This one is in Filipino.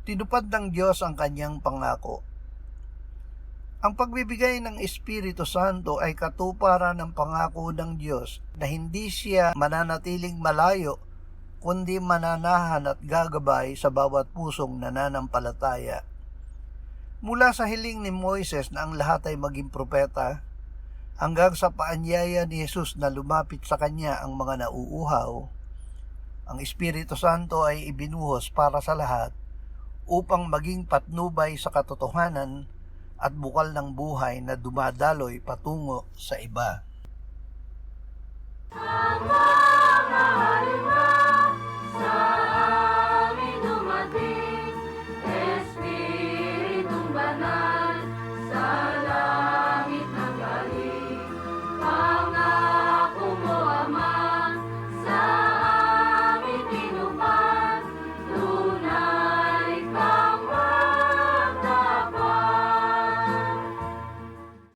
tinupad ng Diyos ang kanyang pangako. Ang pagbibigay ng Espiritu Santo ay katuparan ng pangako ng Diyos na hindi siya mananatiling malayo, kundi mananahan at gagabay sa bawat pusong nananampalataya. Mula sa hiling ni Moises na ang lahat ay maging propeta, hanggang sa paanyaya ni Jesus na lumapit sa kanya ang mga nauuhaw, ang Espiritu Santo ay ibinuhos para sa lahat upang maging patnubay sa katotohanan at bukal ng buhay na dumadaloy patungo sa iba. Ang